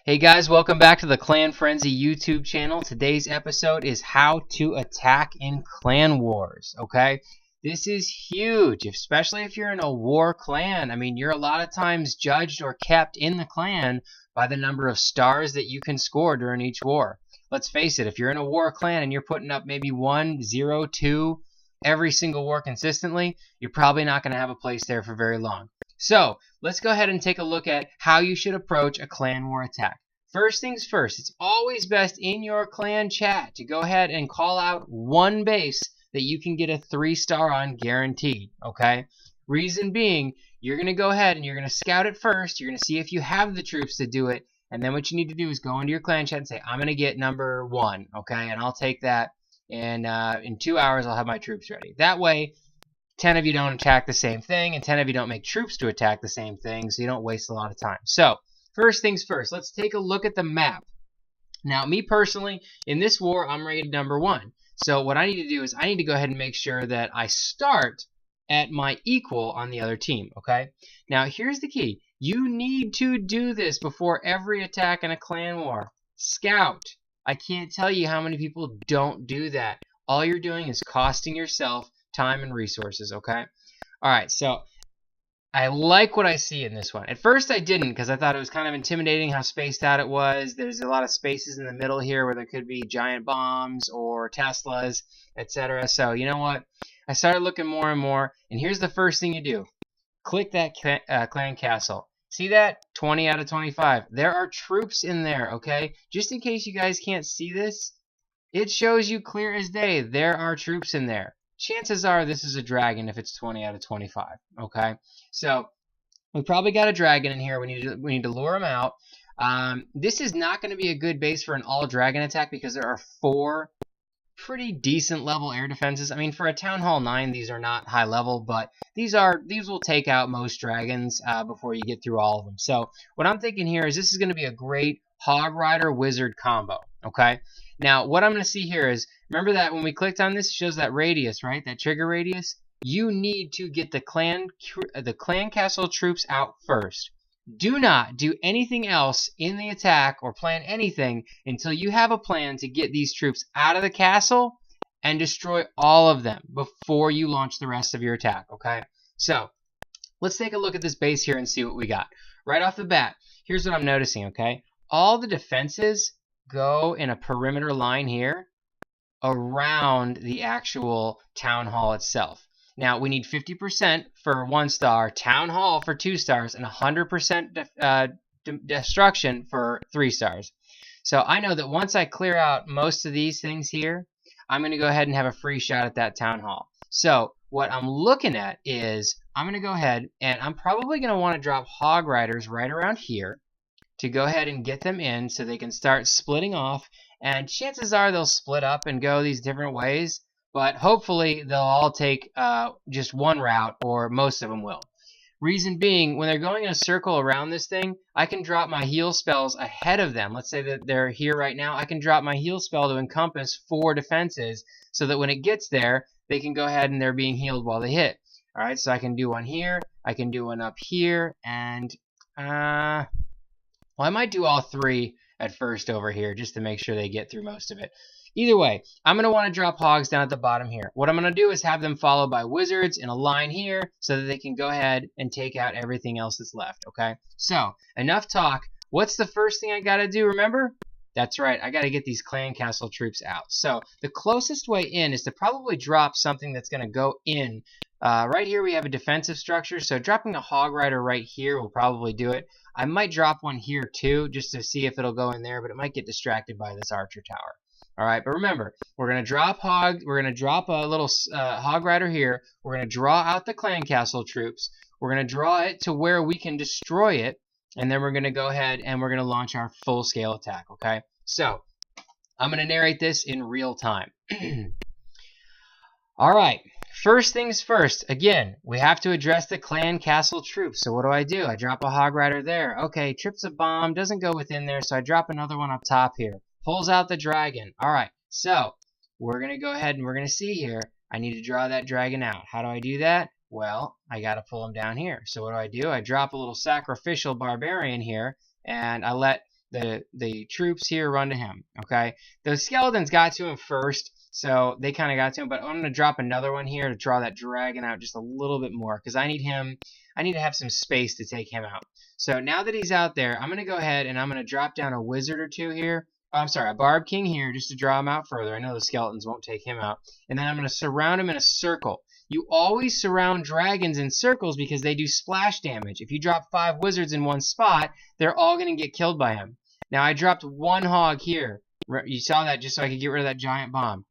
Hey guys, welcome back to the Clan Frenzy YouTube channel. Today's episode is how to attack in Clan Wars, okay? This is huge, especially if you're in a war clan. I mean, you're a lot of times judged or kept in the clan by the number of stars that you can score during each war. Let's face it, if you're in a war clan and you're putting up maybe 1, 0, 2 every single war consistently, you're probably not going to have a place there for very long. So, let's go ahead and take a look at how you should approach a clan war attack. First things first, it's always best in your clan chat to go ahead and call out one base that you can get a 3-star on guaranteed, okay? Reason being, you're going to go ahead and you're going to scout it first. You're going to see if you have the troops to do it. And then what you need to do is go into your clan chat and say, I'm going to get number 1, okay? And I'll take that. And in 2 hours, I'll have my troops ready. That way, 10 of you don't attack the same thing, and 10 of you don't make troops to attack the same thing, so you don't waste a lot of time. So, first things first, let's take a look at the map. Now, me personally, in this war, I'm rated number 1. So what I need to do is I need to go ahead and make sure that I start at my equal on the other team, okay? Now, here's the key. You need to do this before every attack in a clan war. Scout. I can't tell you how many people don't do that. All you're doing is costing yourself time and resources, okay? All right, so I like what I see in this one. At first I didn't because I thought it was kind of intimidating how spaced out it was. There's a lot of spaces in the middle here where there could be giant bombs or Teslas, etc. So you know what? I started looking more and more, and here's the first thing you do. Click that clan castle. See that? 20 out of 25. There are troops in there, okay? Just in case you guys can't see this, it shows you clear as day. There are troops in there. Chances are this is a dragon if it's 20 out of 25, okay? So we probably got a dragon in here. We need to lure him out. This is not going to be a good base for an all-dragon attack because there are 4 pretty decent level air defenses. I mean, for a Town Hall 9, these are not high level, but these will take out most dragons before you get through all of them. So what I'm thinking here is this is going to be a great Hog Rider Wizard combo, okay? Now, what I'm going to see here is, remember that when we clicked on this, it shows that radius, right? That trigger radius? You need to get the clan castle troops out first. Do not do anything else in the attack or plan anything until you have a plan to get these troops out of the castle and destroy all of them before you launch the rest of your attack, okay? So, let's take a look at this base here and see what we got. Right off the bat, here's what I'm noticing, okay? All the defenses go in a perimeter line here around the actual town hall itself. Now, we need 50% for 1 star, Town Hall for 2 stars, and 100% destruction for 3 stars. So I know that once I clear out most of these things here, I'm going to go ahead and have a free shot at that Town Hall. So what I'm looking at is I'm going to go ahead and I'm probably going to want to drop Hog Riders right around here to go ahead and get them in so they can start splitting off. And chances are they'll split up and go these different ways. But hopefully they'll all take just one route, or most of them will. Reason being, when they're going in a circle around this thing, I can drop my heal spells ahead of them. Let's say that they're here right now. I can drop my heal spell to encompass 4 defenses so that when it gets there, they can go ahead and they're being healed while they hit. All right, so I can do one here. I can do one up here. And, well, I might do all 3 at first over here just to make sure they get through most of it. Either way, I'm going to want to drop hogs down at the bottom here. What I'm going to do is have them followed by wizards in a line here so that they can go ahead and take out everything else that's left, okay? So, enough talk. What's the first thing I got to do, remember? That's right, I got to get these clan castle troops out. So, the closest way in is to probably drop something that's going to go in. Right here we have a defensive structure, so dropping a Hog Rider right here will probably do it. I might drop one here too, just to see if it'll go in there, but it might get distracted by this archer tower. All right, but remember, we're going to drop a little Hog Rider here. We're going to draw out the clan castle troops. We're going to draw it to where we can destroy it, and then we're going to go ahead and we're going to launch our full-scale attack, okay? So, I'm going to narrate this in real time. All right, first things first. Again, we have to address the clan castle troops. So what do? I drop a Hog Rider there. Okay, trips a bomb, doesn't go within there, so I drop another one up top here. Pulls out the dragon. All right, so we're going to go ahead and we're going to see here. I need to draw that dragon out. How do I do that? Well, I got to pull him down here. So what do? I drop a little sacrificial barbarian here, and I let the troops here run to him. Okay, the skeletons got to him first, so they kind of got to him. But I'm gonna drop another one here to draw that dragon out just a little bit more because I need to have some space to take him out. So now that he's out there, I'm gonna go ahead and I'm gonna drop down a wizard or two here. Oh, I'm sorry, a Barb King here just to draw him out further. I know the skeletons won't take him out. And then I'm going to surround him in a circle. You always surround dragons in circles because they do splash damage. If you drop 5 wizards in one spot, they're all going to get killed by him. Now, I dropped 1 hog here. You saw that just so I could get rid of that giant bomb.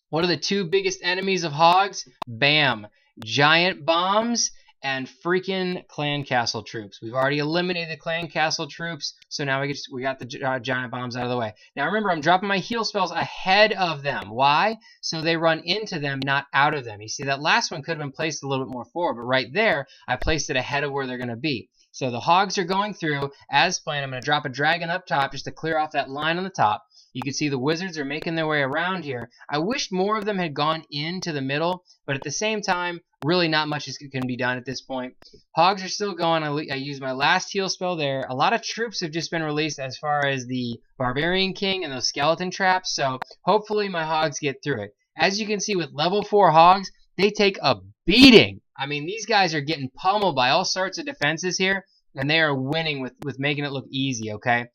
What are the 2 biggest enemies of hogs? Bam! Giant bombs and freaking clan castle troops. We've already eliminated the clan castle troops, so now we got the giant bombs out of the way. Now remember, I'm dropping my heal spells ahead of them. Why? So they run into them, not out of them. You see, that last one could have been placed a little bit more forward, but right there, I placed it ahead of where they're going to be. So the hogs are going through. As planned, I'm going to drop a dragon up top just to clear off that line on the top. You can see the wizards are making their way around here. I wished more of them had gone into the middle, but at the same time, really not much can be done at this point. Hogs are still going. I used my last heal spell there. A lot of troops have just been released as far as the Barbarian King and those skeleton traps, so hopefully my hogs get through it. As you can see with level 4 hogs, they take a beating. I mean, these guys are getting pummeled by all sorts of defenses here, and they are winning with making it look easy, okay?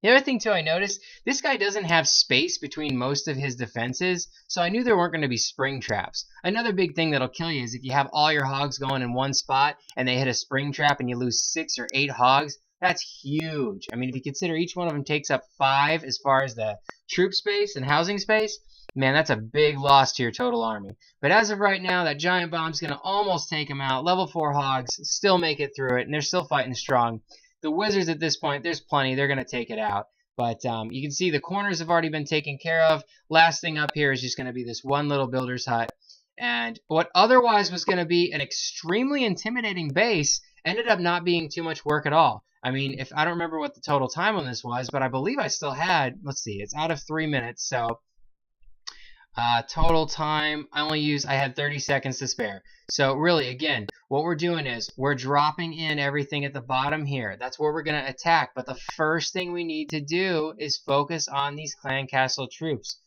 The other thing, too, I noticed, this guy doesn't have space between most of his defenses, so I knew there weren't going to be spring traps. Another big thing that'll kill you is if you have all your hogs going in one spot and they hit a spring trap and you lose 6 or 8 hogs, that's huge. I mean, if you consider each one of them takes up 5 as far as the troop space and housing space, man, that's a big loss to your total army. But as of right now, that giant bomb's going to almost take them out. Level 4 hogs still make it through it, and they're still fighting strong. The wizards at this point, there's plenty. They're going to take it out. But you can see the corners have already been taken care of. Last thing up here is just going to be this one little builder's hut. And what otherwise was going to be an extremely intimidating base ended up not being too much work at all. I mean, I don't remember what the total time on this was, but I believe I still had, let's see, it's out of 3 minutes. So total time, I had 30 seconds to spare. So really, again, what we're doing is we're dropping in everything at the bottom here. That's where we're going to attack. But the first thing we need to do is focus on these clan castle troops.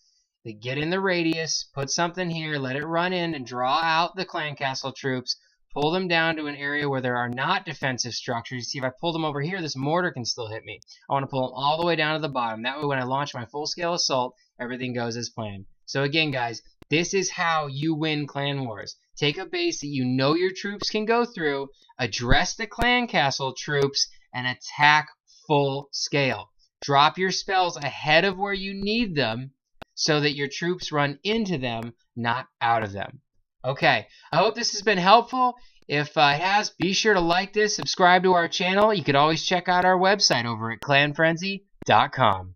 They get in the radius, put something here, let it run in and draw out the clan castle troops, pull them down to an area where there are not defensive structures. You see, if I pull them over here, this mortar can still hit me. I want to pull them all the way down to the bottom. That way, when I launch my full-scale assault, everything goes as planned. So again, guys, this is how you win clan wars. Take a base that you know your troops can go through, address the clan castle troops, and attack full scale. Drop your spells ahead of where you need them so that your troops run into them, not out of them. Okay, I hope this has been helpful. If it has, be sure to like this, subscribe to our channel. You could always check out our website over at clanfrenzy.com.